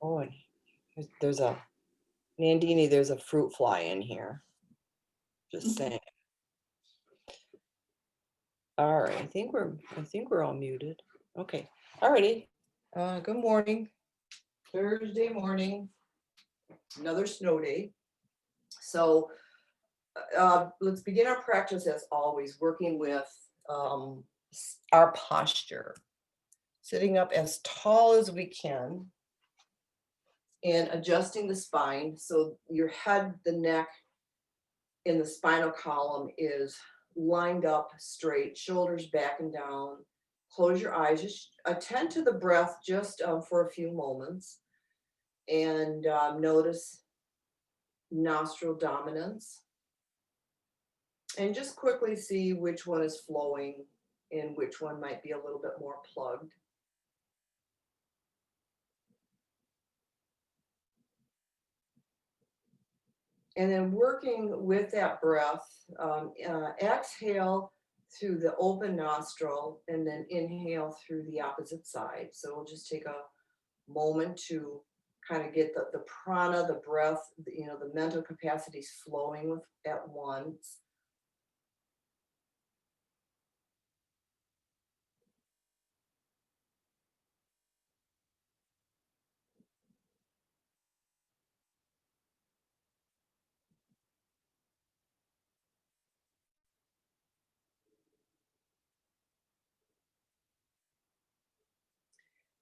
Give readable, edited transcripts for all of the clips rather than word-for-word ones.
Oh, and there's a Nandini, there's a fruit fly in here. Just saying. All right, I think we're all muted. Okay. All righty. Good morning. Thursday morning, another snow day. So let's begin our practice as always, working with our posture. Sitting up as tall as we can and adjusting the spine so your head, the neck, and the spinal column is lined up straight, shoulders back and down. Close your eyes, just attend to the breath just for a few moments and notice nostril dominance and just quickly see which one is flowing and which one might be a little bit more plugged. And then working with that breath, exhale through the open nostril and then inhale through the opposite side. So we'll just take a moment to kind of get the prana, the breath, the mental capacities flowing with at once.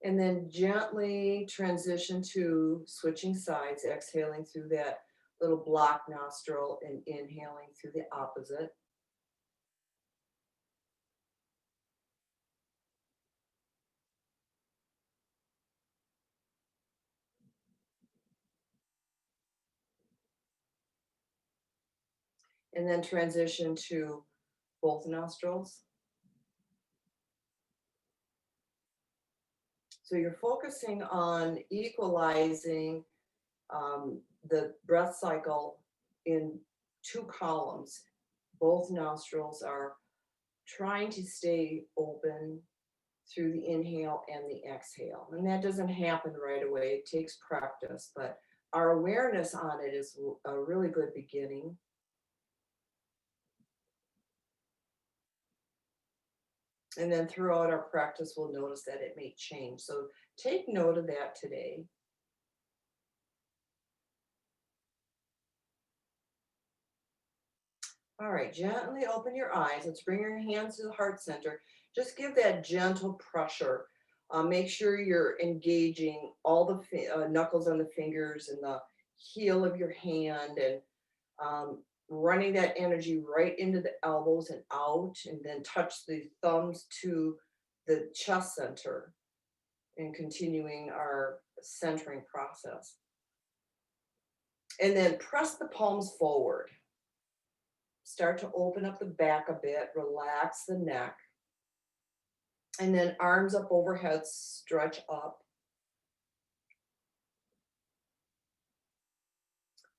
And then gently transition to switching sides, exhaling through that little block nostril and inhaling through the opposite. And then transition to both nostrils. So you're focusing on equalizing the breath cycle in two columns. Both nostrils are trying to stay open through the inhale and the exhale. And that doesn't happen right away. It takes practice, but our awareness on it is a really good beginning. And then throughout our practice, we'll notice that it may change. So take note of that today. All right, gently open your eyes. Let's bring your hands to the heart center. Just give that gentle pressure. Make sure you're engaging all the knuckles on the fingers and the heel of your hand and running that energy right into the elbows and out, and then touch the thumbs to the chest center and continuing our centering process. And then press the palms forward. Start to open up the back a bit, relax the neck. And then arms up overhead, stretch up.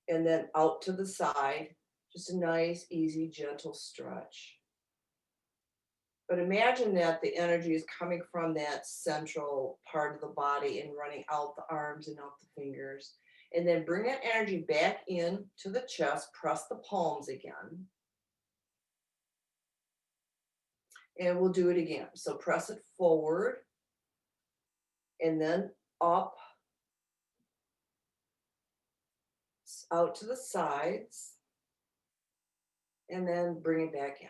And then out to the side, just a nice, easy, gentle stretch. But imagine that the energy is coming from that central part of the body and running out the arms and out the fingers. And then bring that energy back in to the chest, press the palms again. And we'll do it again. So press it forward and then up, out to the sides, and then bring it back in.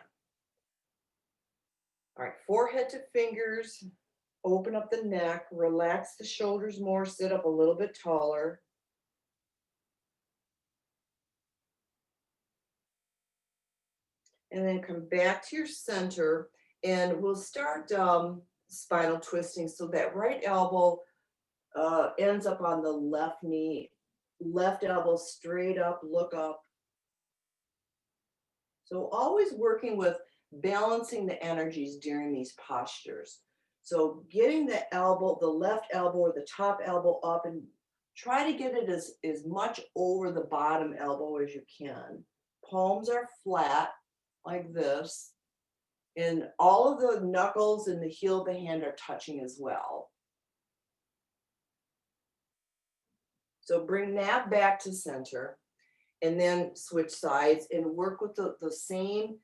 All right, forehead to fingers, open up the neck, relax the shoulders more, sit up a little bit taller. And then come back to your center and we'll start spinal twisting. So that right elbow ends up on the left knee, left elbow straight up, look up. So always working with balancing the energies during these postures. So getting the elbow, the left elbow or the top elbow up, and try to get it as much over the bottom elbow as you can. Palms are flat like this. And all of the knuckles and the heel of the hand are touching as well. So bring that back to center and then switch sides and work with the same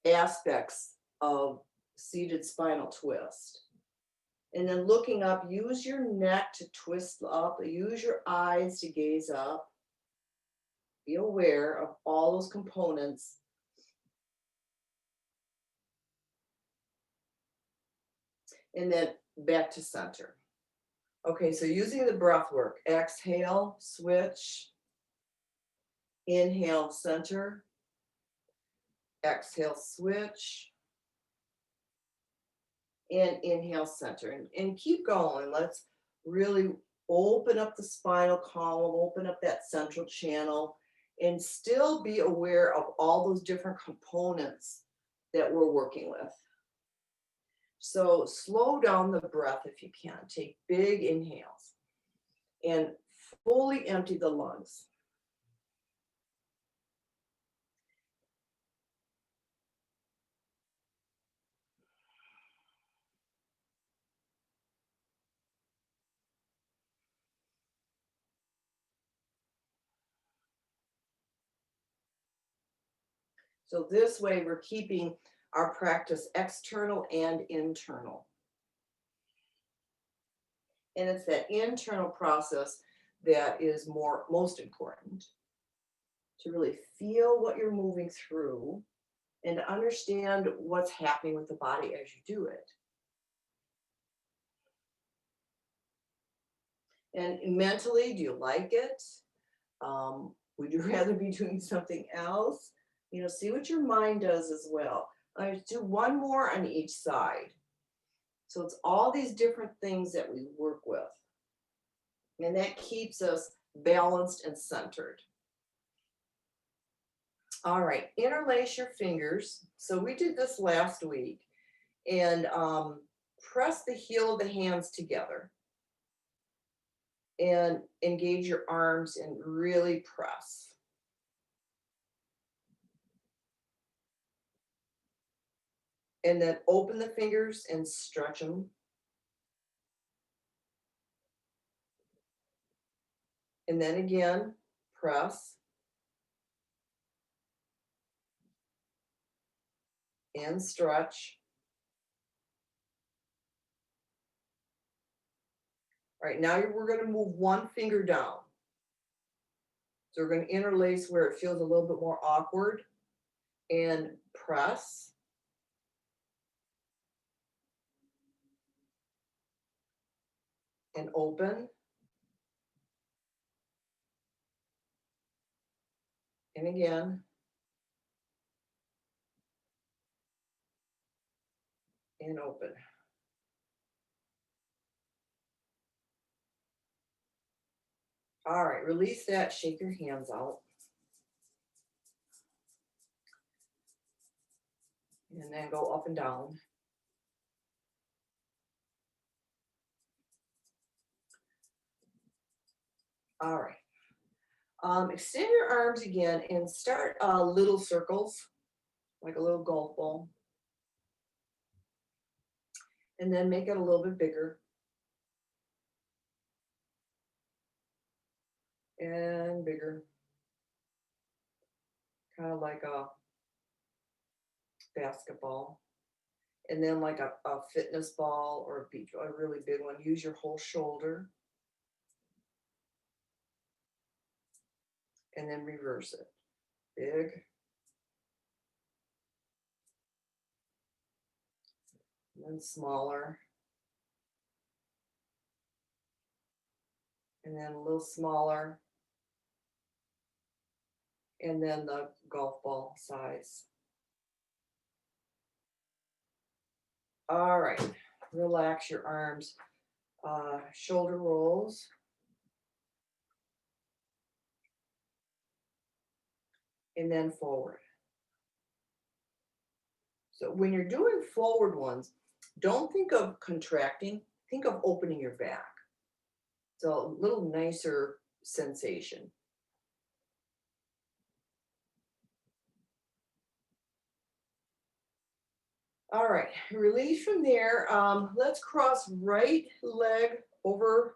aspects of seated spinal twist. And then looking up, use your neck to twist up, use your eyes to gaze up. Be aware of all those components. And then back to center. Okay, so using the breath work, exhale, switch, inhale, center, exhale, switch, and inhale, center. And keep going. Let's really open up the spinal column, open up that central channel, and still be aware of all those different components that we're working with. So slow down the breath if you can. Take big inhales and fully empty the lungs. So this way we're keeping our practice external and internal. And it's that internal process that is most important, to really feel what you're moving through and to understand what's happening with the body as you do it. And mentally, do you like it? Would you rather be doing something else? You know, see what your mind does as well. Do one more on each side. So it's all these different things that we work with. And that keeps us balanced and centered. All right, interlace your fingers. So we did this last week. And press the heel of the hands together. And engage your arms and really press. And then open the fingers and stretch them. And then again, press. And stretch. All right, now we're going to move one finger down. So we're going to interlace where it feels a little bit more awkward. And press. And open. And again. And open. All right, release that, shake your hands out. And then go up and down. All right. Extend your arms again and start little circles, like a little golf ball. And then make it a little bit bigger. And bigger. Kind of like a basketball. And then like a fitness ball or a beach, a really big one. Use your whole shoulder. And then reverse it. Big. And then smaller. And then a little smaller. And then the golf ball size. All right, relax your arms. Shoulder rolls. And then forward. So when you're doing forward ones, don't think of contracting, think of opening your back. So a little nicer sensation. All right, release from there. Let's cross right leg over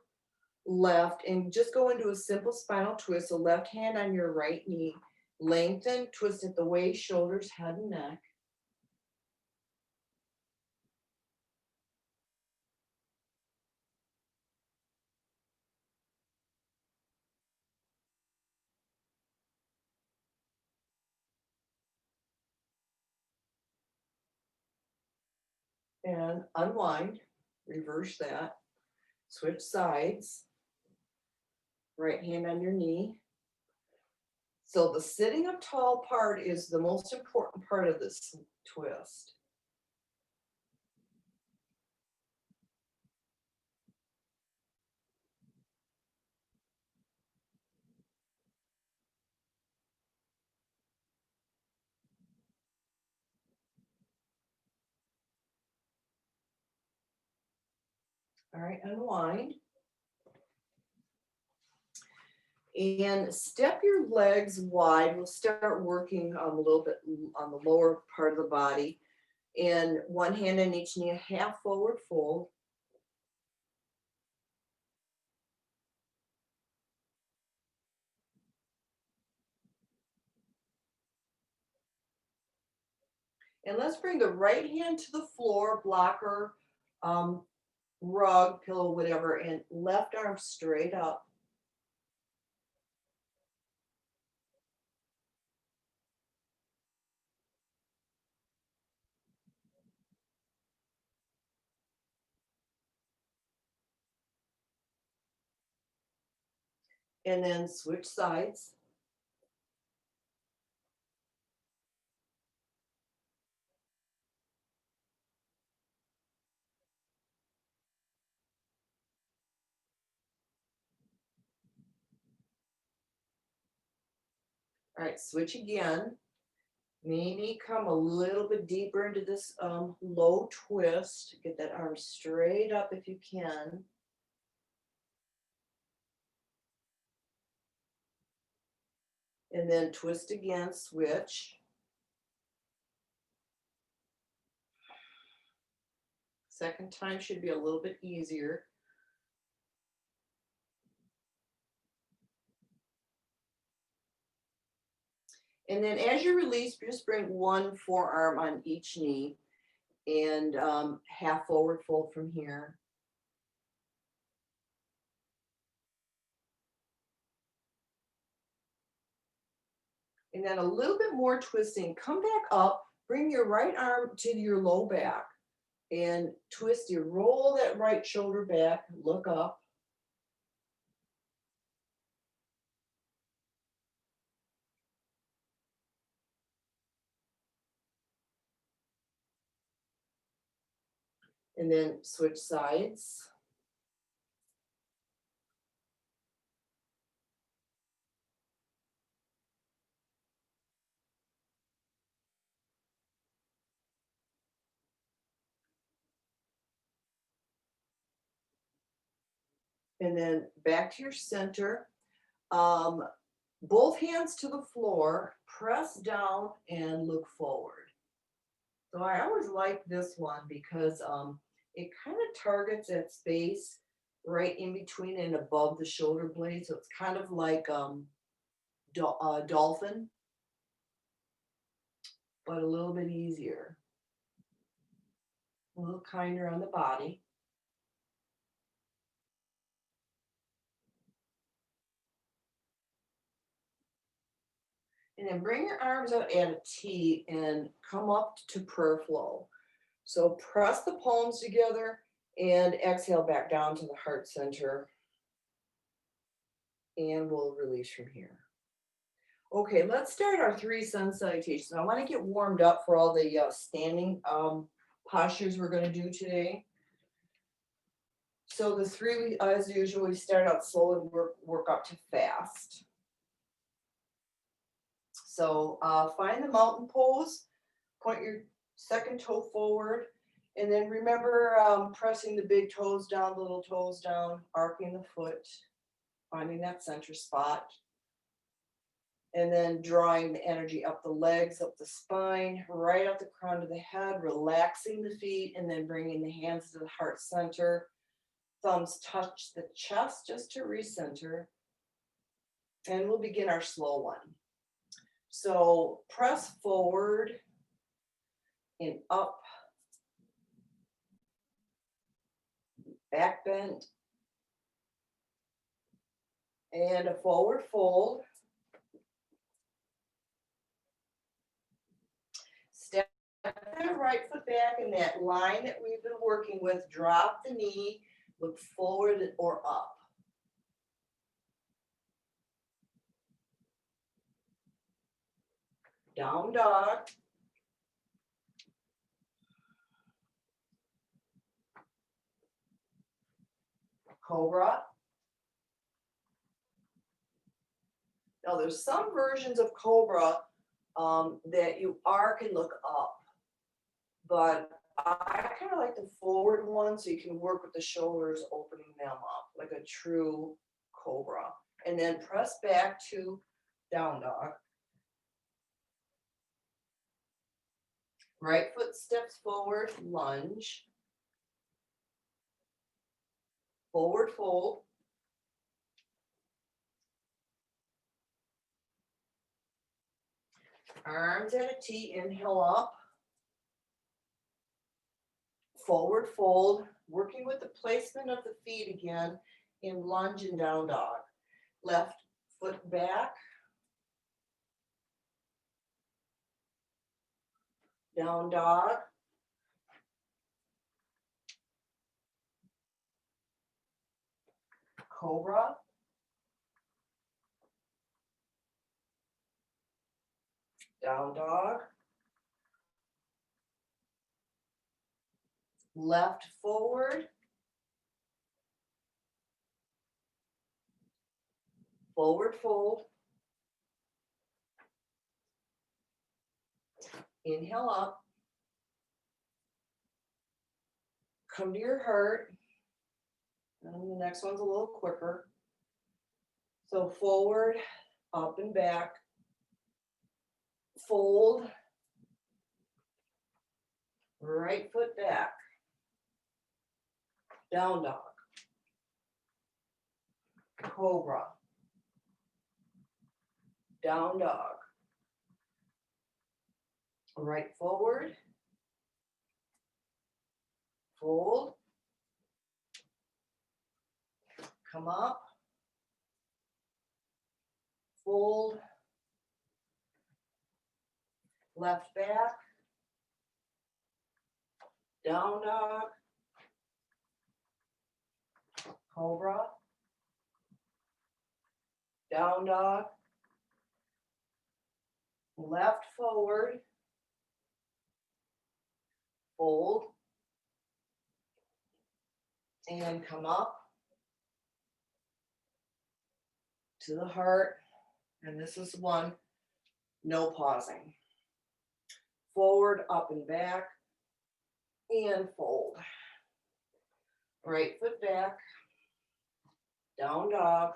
left, and just go into a simple spinal twist. So left hand on your right knee, lengthen, twist at the waist, shoulders, head, and neck. And unwind, reverse that, switch sides, right hand on your knee. So the sitting up tall part is the most important part of this twist. All right, unwind. And step your legs wide. We'll start working a little bit on the lower part of the body. And one hand on each knee, a half forward fold. And let's bring the right hand to the floor, blocker, rug, pillow, whatever, and left arm straight up. And then switch sides. All right, switch again. Maybe come a little bit deeper into this low twist. Get that arm straight up if you can. And then twist again, switch. Second time should be a little bit easier. And then as you release, just bring one forearm on each knee and half forward fold from here. And then a little bit more twisting. Come back up, bring your right arm to your low back and twist. You roll that right shoulder back, look up. And then switch sides. And then back to your center. Both hands to the floor, press down and look forward. So I always like this one because it kind of targets that space right in between and above the shoulder blade. So it's kind of like dolphin, but a little bit easier, a little kinder on the body. And then bring your arms out at a T and come up to prayer flow. So press the palms together and exhale back down to the heart center. And we'll release from here. Okay, let's start our 3 sun salutations. I want to get warmed up for all the standing postures we're going to do today. So the 3, as usual, we start out slow and work up to fast. So find the mountain pose, point your second toe forward, and then remember pressing the big toes down, the little toes down, arcing the foot, finding that center spot. And then drawing the energy up the legs, up the spine, right up the crown of the head, relaxing the feet, and then bringing the hands to the heart center. Thumbs touch the chest just to recenter. And we'll begin our slow one. So press forward and up, back bend, and a forward fold. Step that right foot back in that line that we've been working with. Drop the knee, look forward or up. Down dog. Cobra. Now there's some versions of Cobra that you can look up, but I kind of like the forward one so you can work with the shoulders, opening them up like a true Cobra. And then press back to down dog. Right foot steps forward, lunge. Forward fold. Arms at a T, inhale up. Forward fold, working with the placement of the feet again in lunge and down dog. Left foot back. Down dog. Cobra. Down dog. Left forward. Forward fold. Inhale up. Come to your heart. And the next one's a little quicker. So forward, up and back. Fold. Right foot back. Down dog. Cobra. Down dog. Right forward. Fold. Come up. Fold. Left back. Down dog. Cobra. Down dog. Left forward. Fold. And come up to the heart. And this is one, no pausing. Forward, up and back, and fold. Right foot back, down dog,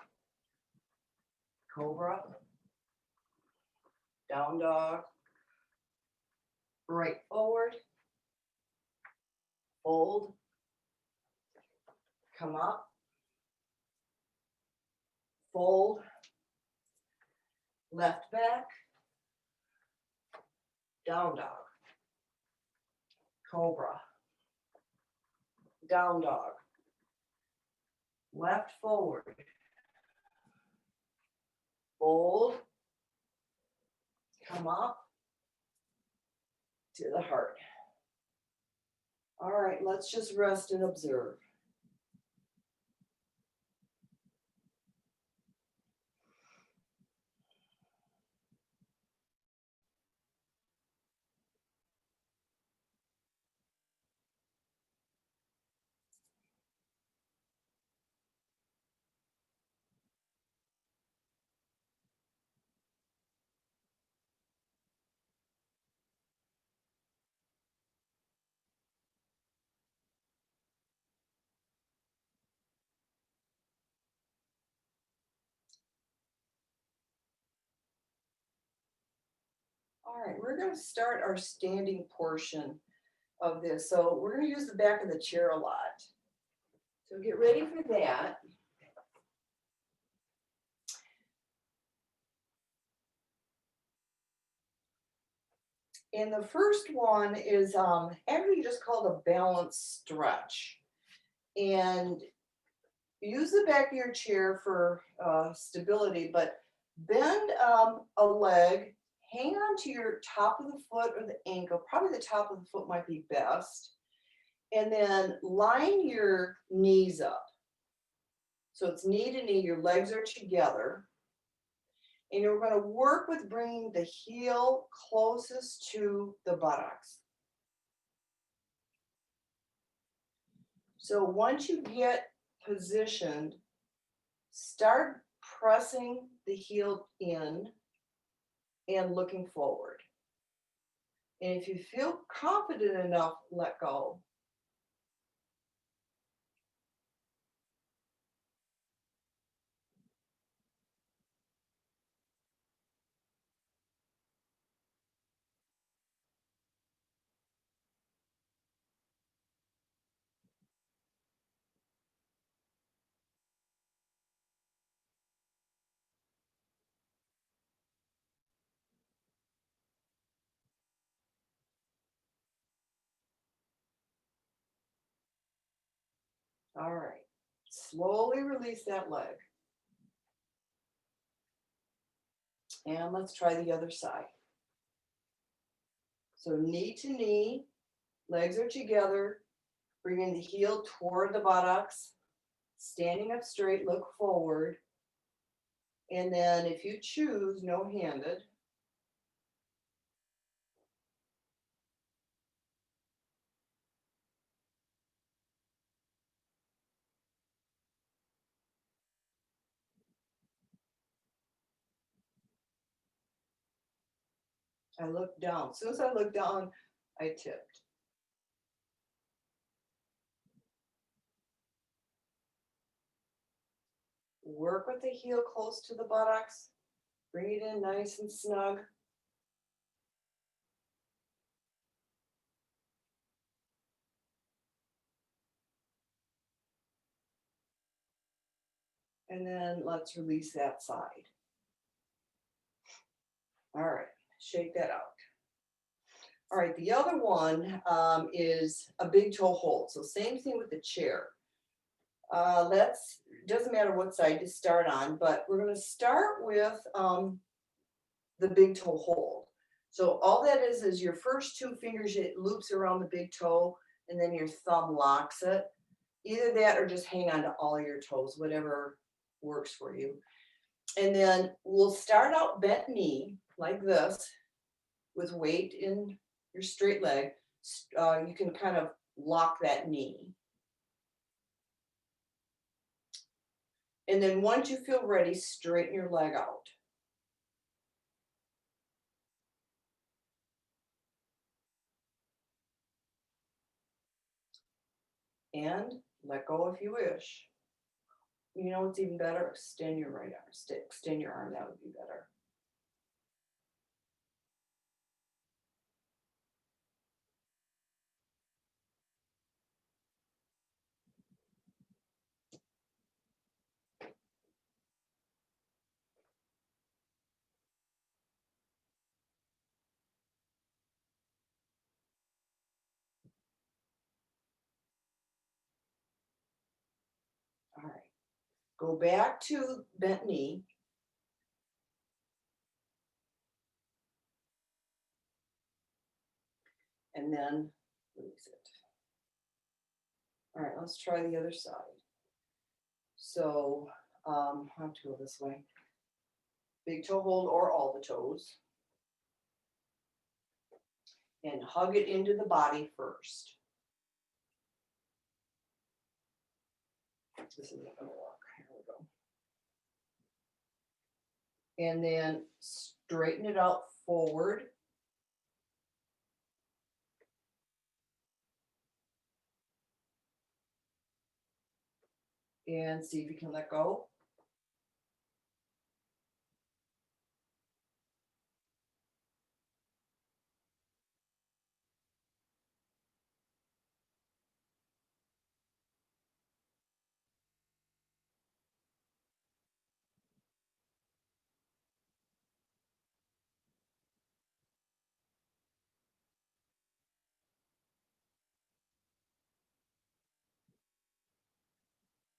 Cobra, down dog, right forward, fold, come up, fold, left back, down dog, Cobra, down dog, left forward, fold, come up to the heart. All right, let's just rest and observe. All right, we're going to start our standing portion of this. So we're going to use the back of the chair a lot. So get ready for that. And the first one is actually just called a balance stretch. And use the back of your chair for stability, but bend a leg, hang on to your top of the foot or the ankle. Probably the top of the foot might be best. And then line your knees up. So it's knee to knee, your legs are together. And you're going to work with bringing the heel closest to the buttocks. So once you get positioned, start pressing the heel in and looking forward. And if you feel confident enough, let go. All right. Slowly release that leg. And let's try the other side. So knee to knee, legs are together, bringing the heel toward the buttocks, standing up straight, look forward. And then if you choose, no-handed. I look down. As soon as I look down, I tipped. Work with the heel close to the buttocks. Bring it in nice and snug. And then let's release that side. All right, shake that out. All right, the other one is a big toe hold. So same thing with the chair. Doesn't matter what side you start on, but we're going to start with the big toe hold. So all that is your first two fingers, it loops around the big toe, and then your thumb locks it. Either that or just hang on to all your toes, whatever works for you. And then we'll start out bent knee like this with weight in your straight leg. You can kind of lock that knee. And then once you feel ready, straighten your leg out. And let go if you wish. You know what's even better? Extend your right arm. Extend your arm, that would be better. All right. Go back to bent knee. And then release it. All right, let's try the other side. So I have to go this way. Big toe hold or all the toes. And hug it into the body first. This isn't going to work. Here we go. And then straighten it out forward. And see if you can let go.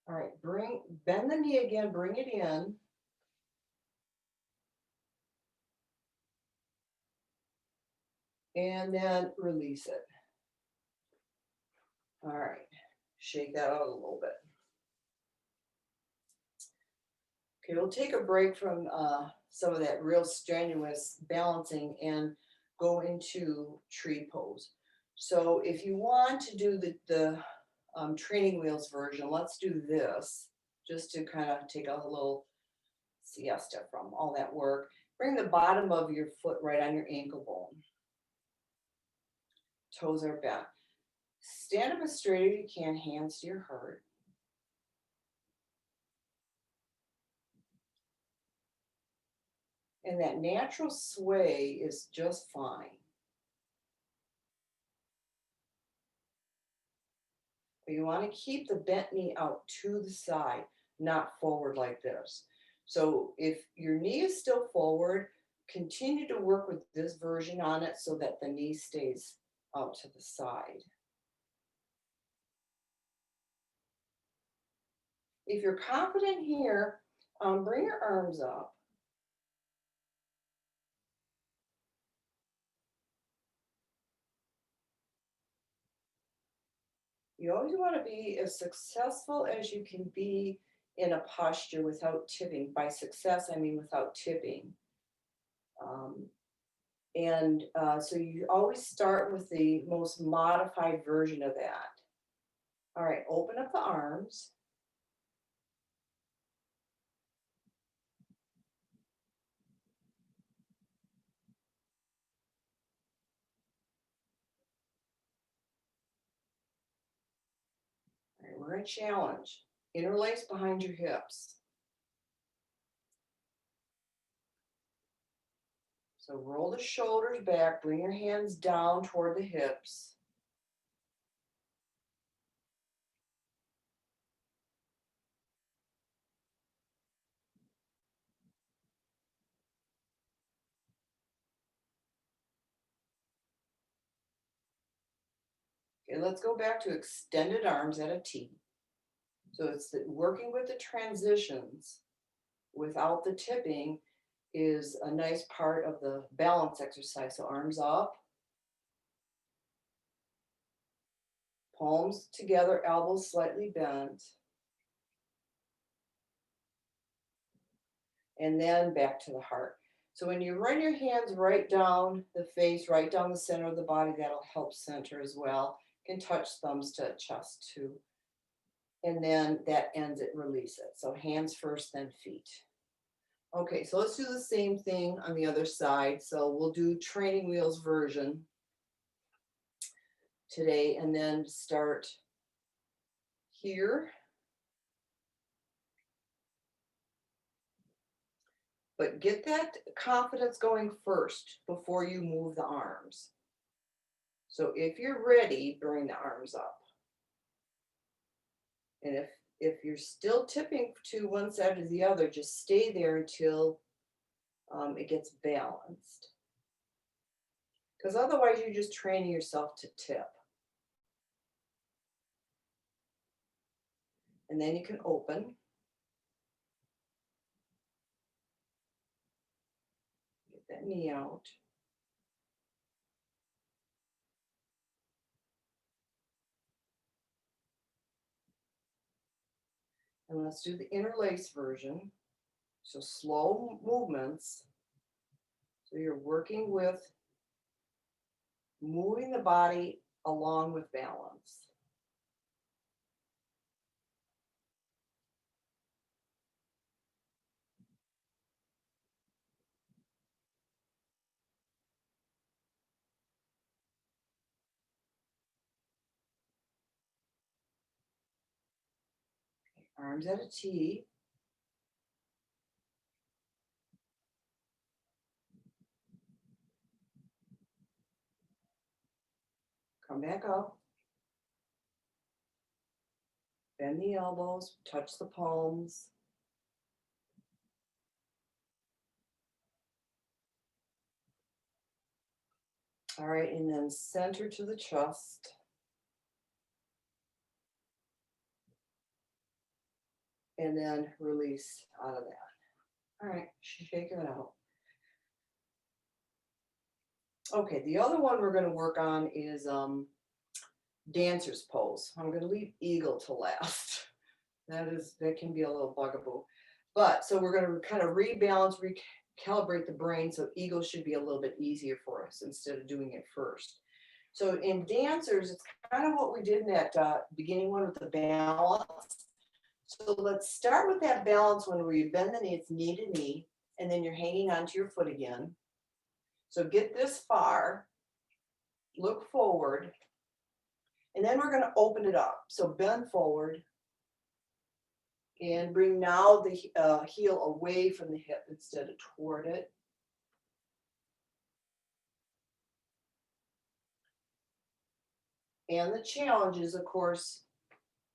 All right, bend the knee again, bring it in. And then release it. All right, shake that out a little bit. Okay, we'll take a break from some of that real strenuous balancing and go into tree pose. So if you want to do the training wheels version, let's do this just to kind of take a little siesta from all that work. Bring the bottom of your foot right on your ankle bone. Toes are bent. Stand up as straight as you can, hands to your heart. And that natural sway is just fine. But you want to keep the bent knee out to the side, not forward like this. So if your knee is still forward, continue to work with this version on it so that the knee stays out to the side. If you're confident here, bring your arms up. You always want to be as successful as you can be in a posture without tipping. By success, I mean without tipping. So you always start with the most modified version of that. All right, open up the arms. All right, we're going to challenge. Interlace behind your hips. So roll the shoulders back, bring your hands down toward the hips. Okay, let's go back to extended arms at a T. So it's working with the transitions without the tipping is a nice part of the balance exercise. So arms up, palms together, elbows slightly bent. And then back to the heart. So when you run your hands right down the face, right down the center of the body, that'll help center as well. You can touch thumbs to chest too. And then that ends it, release it. So hands first, then feet. Okay, so let's do the same thing on the other side. So we'll do training wheels version today and then start here. But get that confidence going first before you move the arms. So if you're ready, bring the arms up. And if you're still tipping to one side or the other, just stay there until it gets balanced. Because otherwise you're just training yourself to tip. And then you can open. Get that knee out. And let's do the interlace version. So slow movements. So you're working with moving the body along with balance. Arms at a T. Come back up. Bend the elbows, touch the palms. All right, and then center to the chest. and then release out of that. All right, shake it out. Okay, the other one we're going to work on is dancer's pose. I'm going to leave eagle to last. That can be a little bugaboo. But so we're going to kind of rebalance, recalibrate the brain, so eagle should be a little bit easier for us instead of doing it first. So in dancers, it's kind of what we did in that beginning one with the balance. So let's start with that balance when we bend the knee, it's knee to knee, and then you're hanging onto your foot again. So get this far, look forward, and then we're going to open it up. So bend forward and bring now the heel away from the hip instead of toward it. And the challenge is, of course,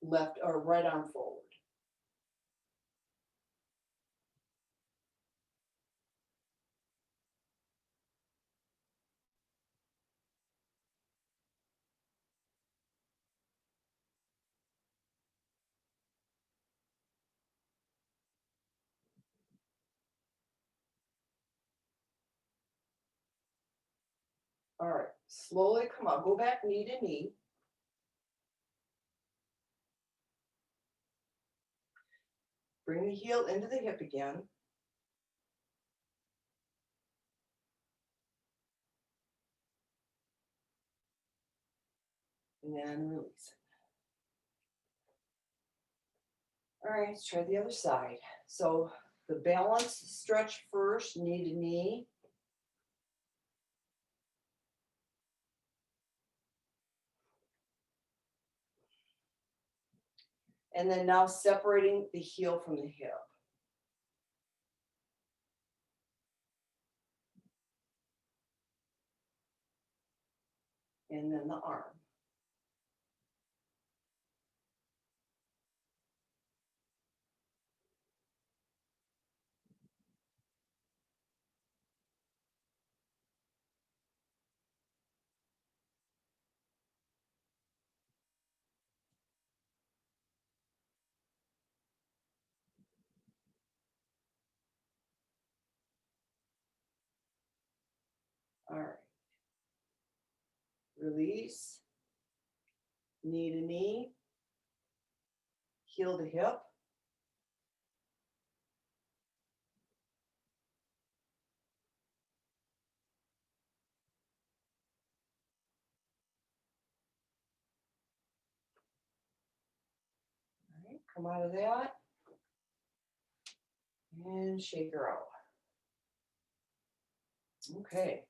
left or right arm forward. All right, slowly come up, go back knee to knee. Bring the heel into the hip again. And then release it. All right, let's try the other side. So the balance stretch first, knee to knee. And then now separating the heel from the hip. And then the arm. All right. Release. Knee to knee. Heel to hip. All right, come out of that. And shake her out. Okay.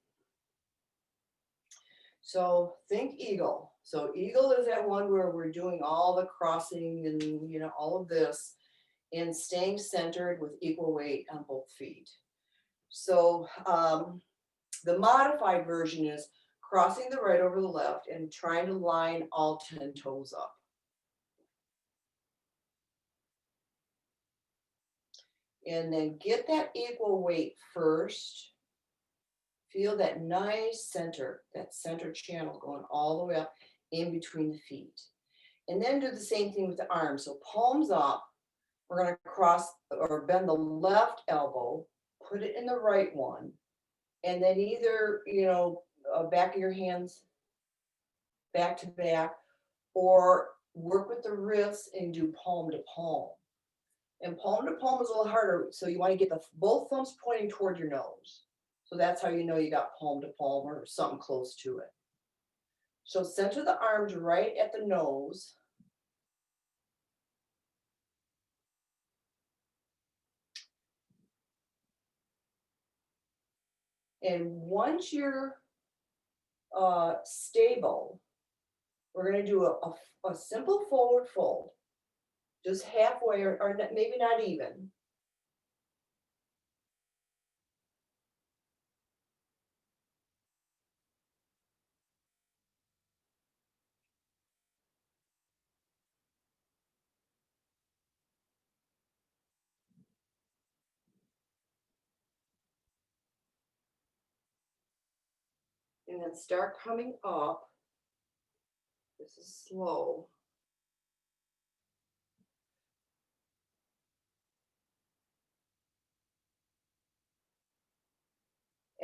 So think eagle. So eagle is that one where we're doing all the crossing and all of this and staying centered with equal weight on both feet. So the modified version is crossing the right over the left and trying to line all 10 toes up. And then get that equal weight first. Feel that nice center, that center channel going all the way up in between the feet. And then do the same thing with the arms. So palms up, we're going to cross or bend the left elbow, put it in the right one, and then either, back of your hands back to back, or work with the wrists and do palm to palm. And palm to palm is a little harder, so you want to get both thumbs pointing toward your nose. So that's how you know you got palm to palm or something close to it. So center the arms right at the nose. And once you're stable, we're going to do a simple forward fold, just halfway or maybe not even. And then start coming up. This is slow.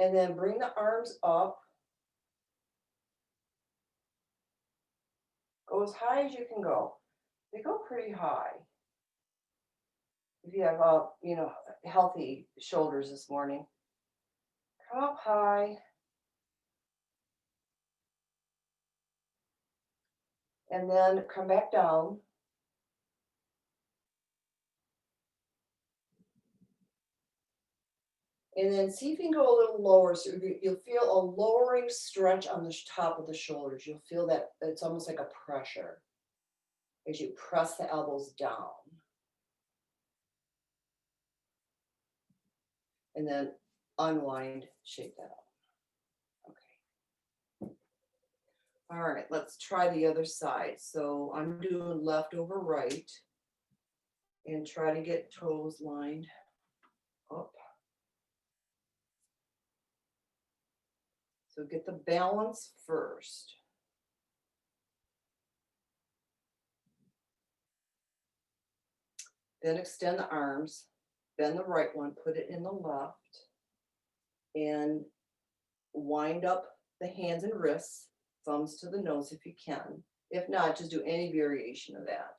And then bring the arms up. Go as high as you can go. They go pretty high. If you have, healthy shoulders this morning. Come up high. And then come back down. And then see if you can go a little lower. So you'll feel a lowering stretch on the top of the shoulders. You'll feel that it's almost like a pressure as you press the elbows down. And then unwind, shake that out. Okay. All right, let's try the other side. So I'm doing left over right and try to get toes lined up. So get the balance first. Then extend the arms, bend the right one, put it in the left, and wind up the hands and wrists, thumbs to the nose if you can. If not, just do any variation of that.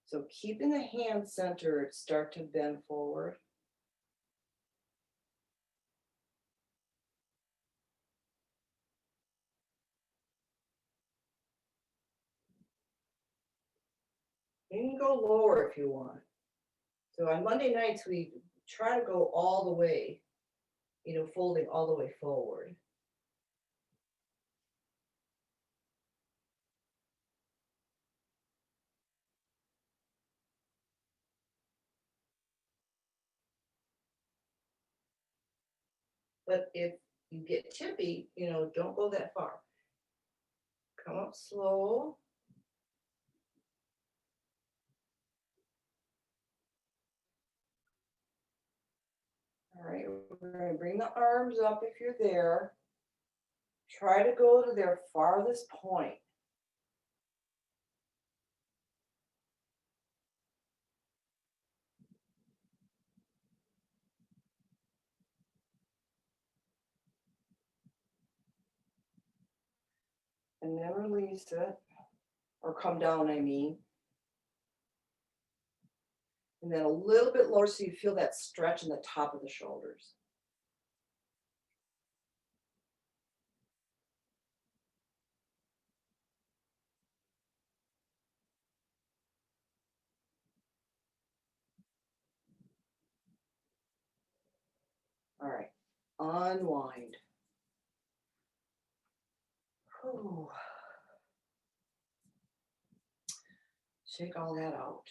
So keeping the hands centered, start to bend forward. You can go lower if you want. So on Monday nights, we try to go all the way, folding all the way forward. But if you get tippy, don't go that far. Come up slow. All right, we're going to bring the arms up if you're there. Try to go to their farthest point. And then release it, or come down, I mean. And then a little bit lower so you feel that stretch in the top of the shoulders. All right, unwind. Whew. Shake all that out.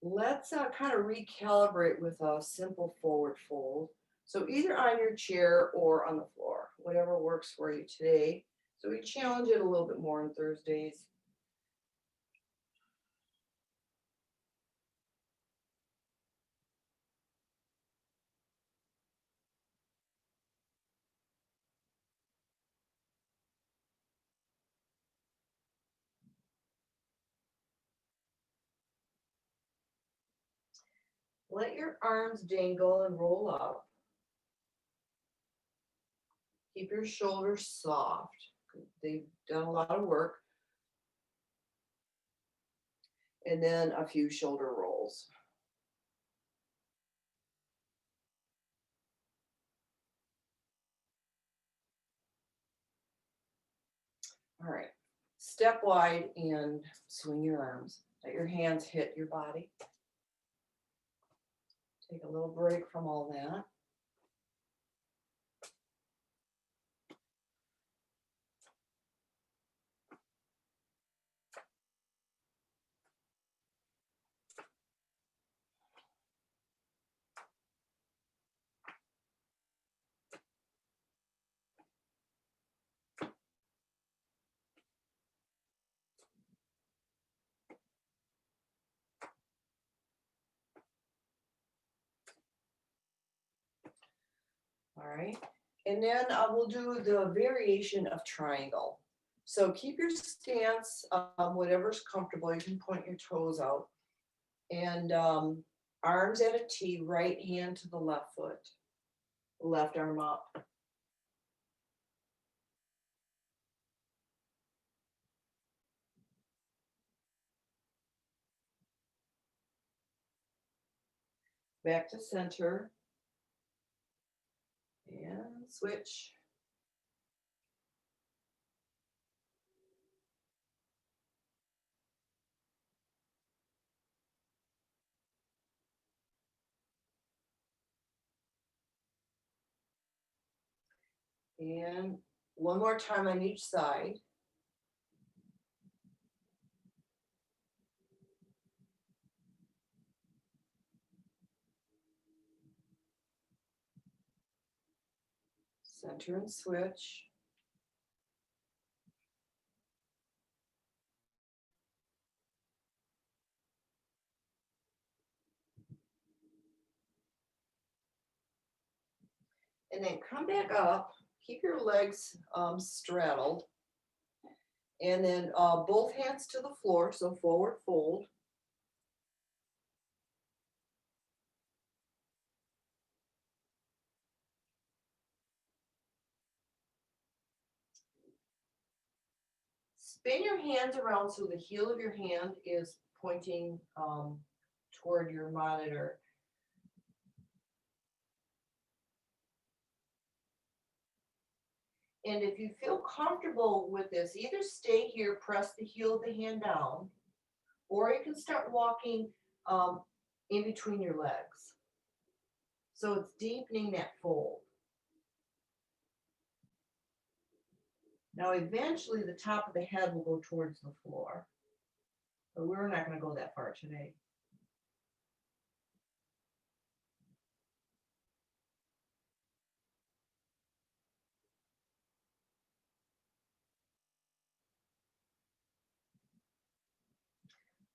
Let's kind of recalibrate with a simple forward fold. So either on your chair or on the floor, whatever works for you today. So we challenge it a little bit more on Thursdays. Let your arms dangle and roll up. Keep your shoulders soft. They've done a lot of work. And then a few shoulder rolls. All right. Step wide and swing your arms. Let your hands hit your body. Take a little break from all that. All right. And then we'll do the variation of triangle. So keep your stance, whatever's comfortable. You can point your toes out. And arms at a T, right hand to the left foot, left arm up. Back to center. And switch. And one more time on each side. Center and switch. And then come back up, keep your legs straddled. And then both hands to the floor, so forward fold. Spin your hands around so the heel of your hand is pointing toward your monitor. And if you feel comfortable with this, either stay here, press the heel of the hand down, or you can start walking in between your legs. So it's deepening that fold. Now eventually the top of the head will go towards the floor, but we're not going to go that far today.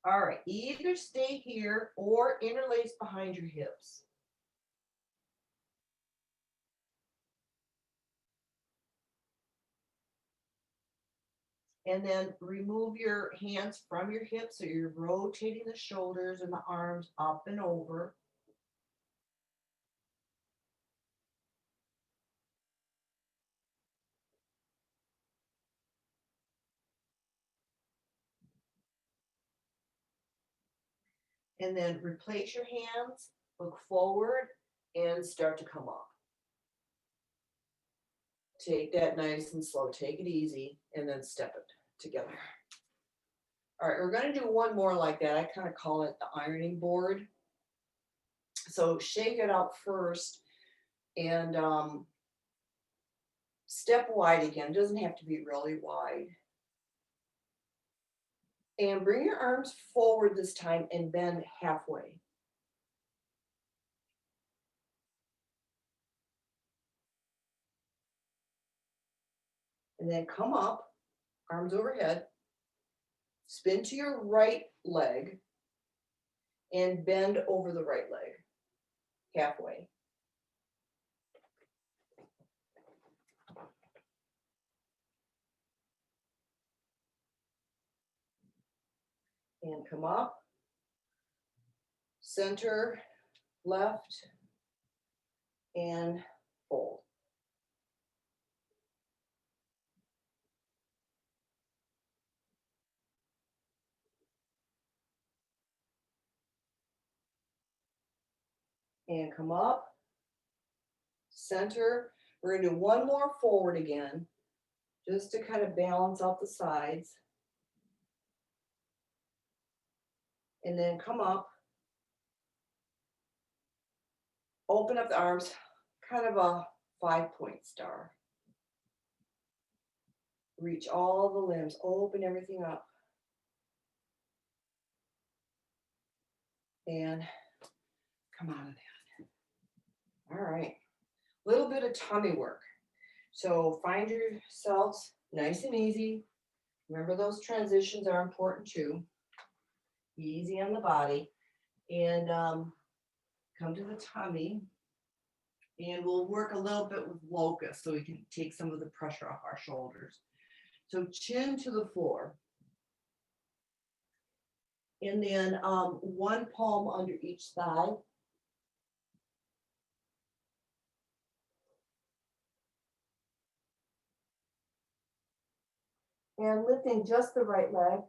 All right, either stay here or interlace behind your hips. And then remove your hands from your hips so you're rotating the shoulders and the arms up and over. And then replace your hands, look forward, and start to come up. Take that nice and slow, take it easy, and then step it together. All right, we're gonna do one more like that. I kind of call it the ironing board. So shake it out first and step wide again. It doesn't have to be really wide. And bring your arms forward this time and bend halfway. And then come up, arms overhead, spin to your right leg, and bend over the right leg, halfway. And come up, center, left, and fold. And come up, center. We're gonna do one more forward again, just to kind of balance out the sides. And then come up, open up the arms, kind of a 5-point star. Reach all the limbs, open everything up. And come out of that. All right, a little bit of tummy work. So find yourselves nice and easy. Remember those transitions are important too. Easy on the body. And come to the tummy. And we'll work a little bit with locust so we can take some of the pressure off our shoulders. So chin to the floor. And then one palm under each thigh. And lifting just the right leg.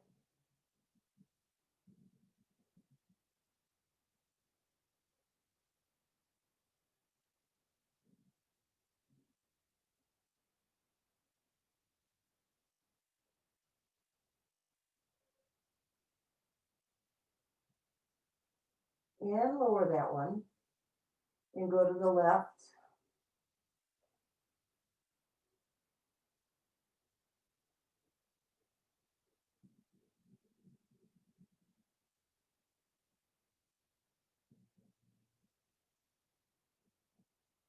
And lower that one. And go to the left.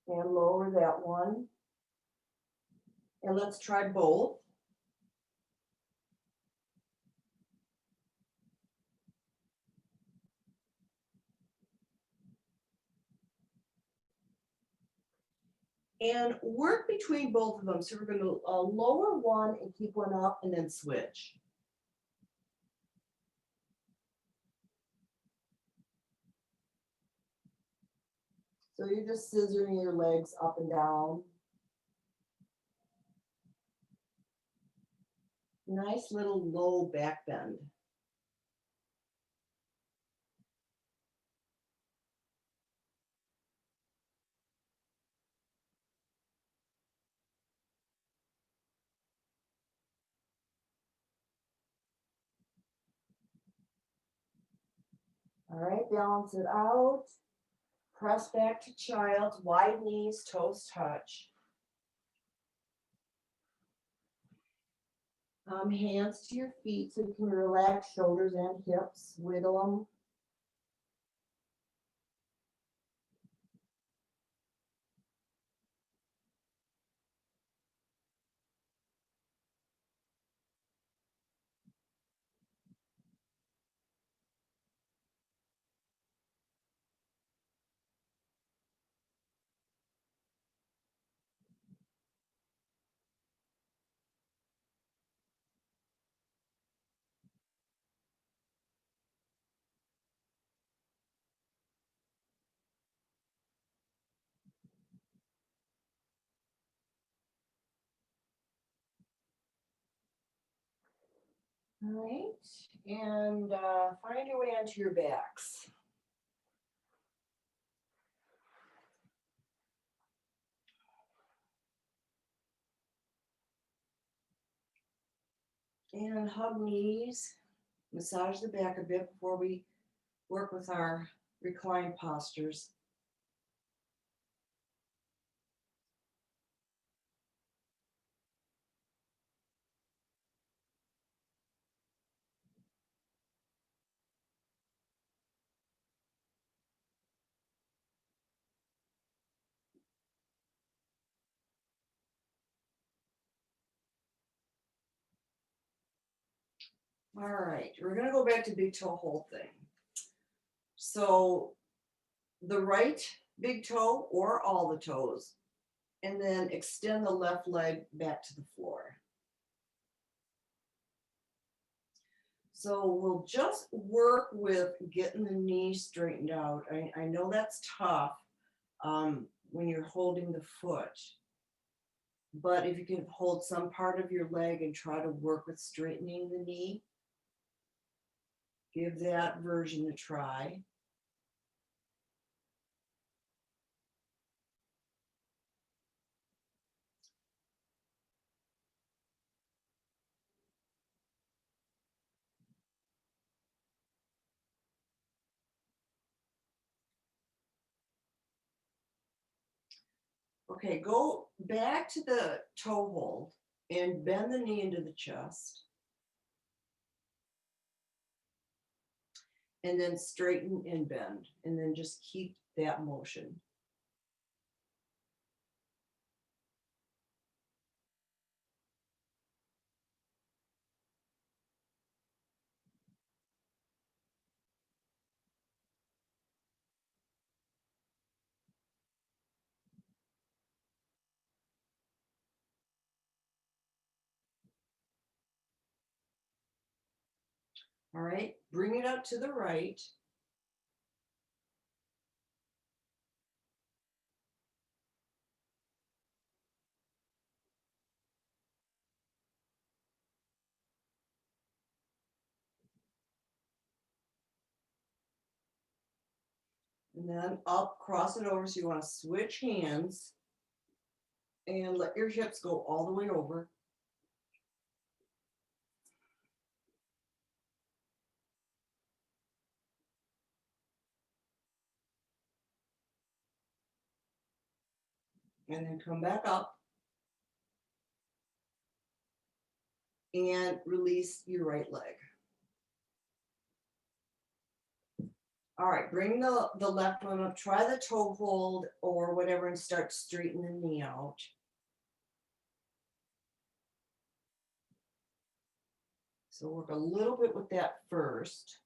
And lower that one. And let's try both. And work between both of them. So we're going to lower one and keep one up and then switch. So you're just scissoring your legs up and down. Nice little low back bend. All right, balance it out. Press back to child's, wide knees, toes touch. Hands to your feet so you can relax shoulders and hips, wiggle them. All right, and find your way onto your backs. And hug knees, massage the back a bit before we work with our reclined postures. All right, we're gonna go back to big toe hold thing. So the right big toe or all the toes, and then extend the left leg back to the floor. So we'll just work with getting the knee straightened out. I know that's tough when you're holding the foot, but if you can hold some part of your leg and try to work with straightening the knee, give that version a try. Okay, go back to the toe hold and bend the knee into the chest. And then straighten and bend, and then just keep that motion. All right, bring it out to the right. And then up, cross it over. So you want to switch hands and let your hips go all the way over. And then come back up and release your right leg. All right, bring the left one up. Try the toe hold or whatever and start straightening the knee out. So work a little bit with that first.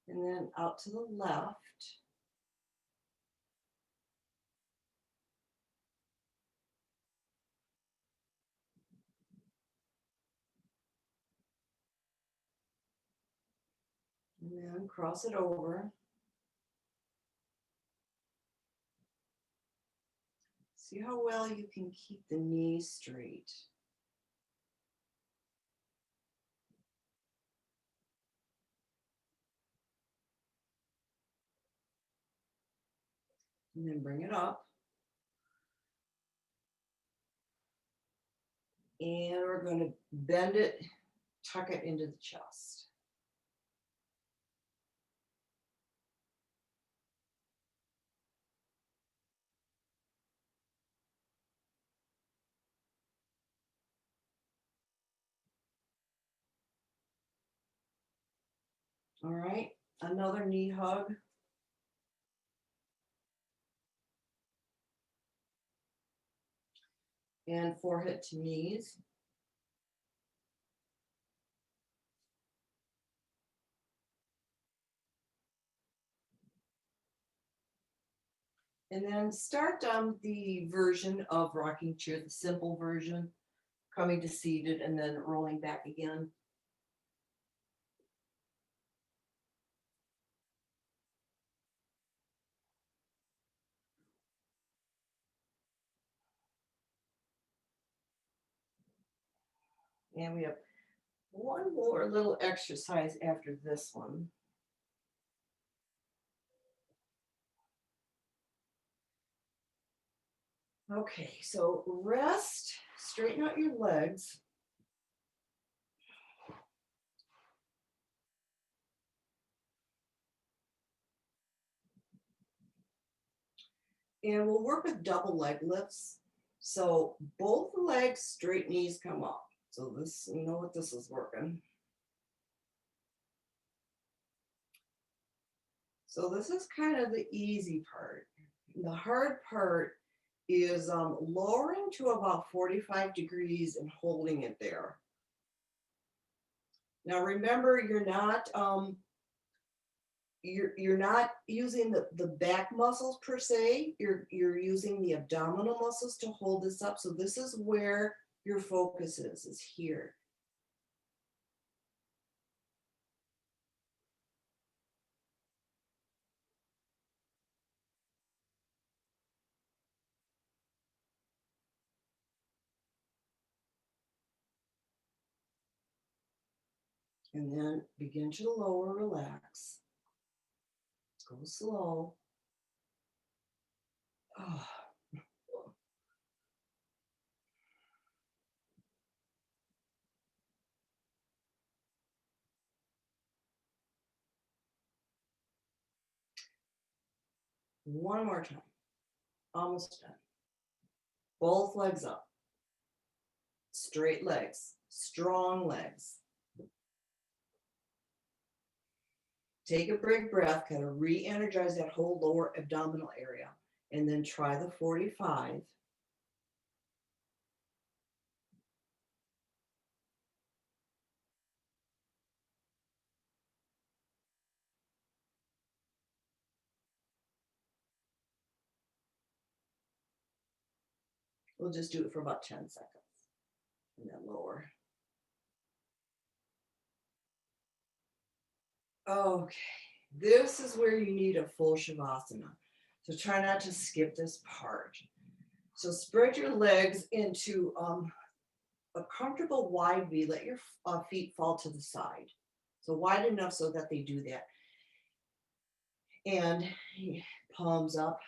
And then out to the left. And then cross it over. See how well you can keep the knee straight. And then bring it up. And we're going to bend it, tuck it into the chest. All right, another knee hug. And forehead to knees. And then start the version of rocking chair, the simple version, coming to seated and then rolling back again. And we have one more little exercise after this one. Okay, so rest, straighten out your legs. And we'll work with double leg lifts. So both legs, straight knees come up. So this, you know what this is working. So this is kind of the easy part. The hard part is lowering to about 45 degrees and holding it there. Now remember, you're not using the back muscles per se. You're using the abdominal muscles to hold this up. So this is where your focus is here. And then begin to lower, relax. Go slow. Oh. One more time. Almost done. Both legs up. straight legs, strong legs. Take a big breath, kind of re-energize that whole lower abdominal area, and then try the 45. We'll just do it for about 10 seconds, and then lower. Okay, this is where you need a full Shavasana. So try not to skip this part. So spread your legs into a comfortable wide V. Let your feet fall to the side. So wide enough so that they do that. And palms up.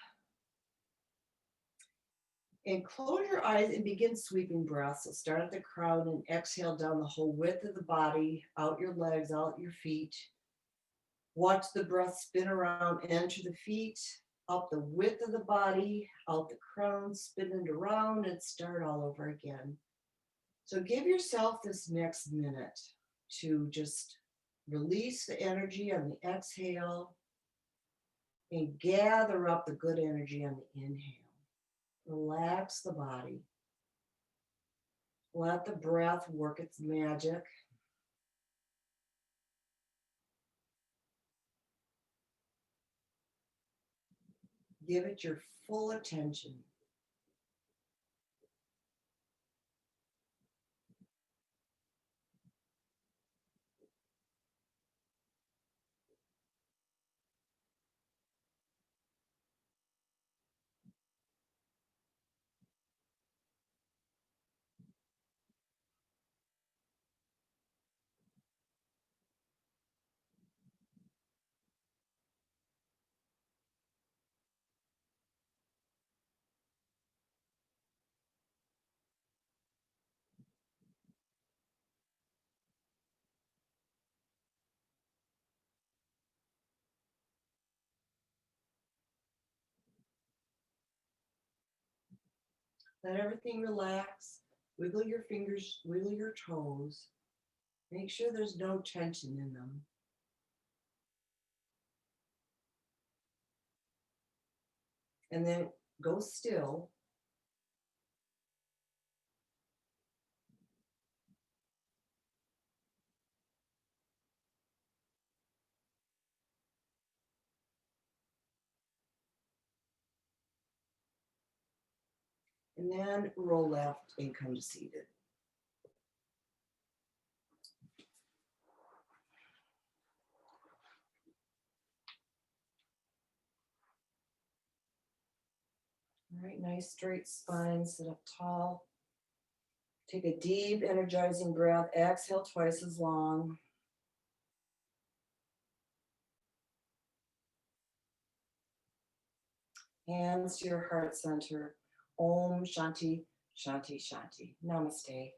And close your eyes and begin sweeping breaths. So start at the crown and exhale down the whole width of the body, out your legs, out your feet. Watch the breath spin around, enter the feet, up the width of the body, out the crown, spin it around, and start all over again. So give yourself this next minute to just release the energy on the exhale and gather up the good energy on the inhale. Relax the body. Let the breath work its magic. Give it your full attention. Let everything relax. Wiggle your fingers, wiggle your toes. Make sure there's no tension in them. And then go still. And then roll left and come to seated. All right, nice straight spine, sit up tall. Take a deep, energizing breath. Exhale twice as long. Hands to your heart center. Om Shanti, Shanti, Shanti. Namaste.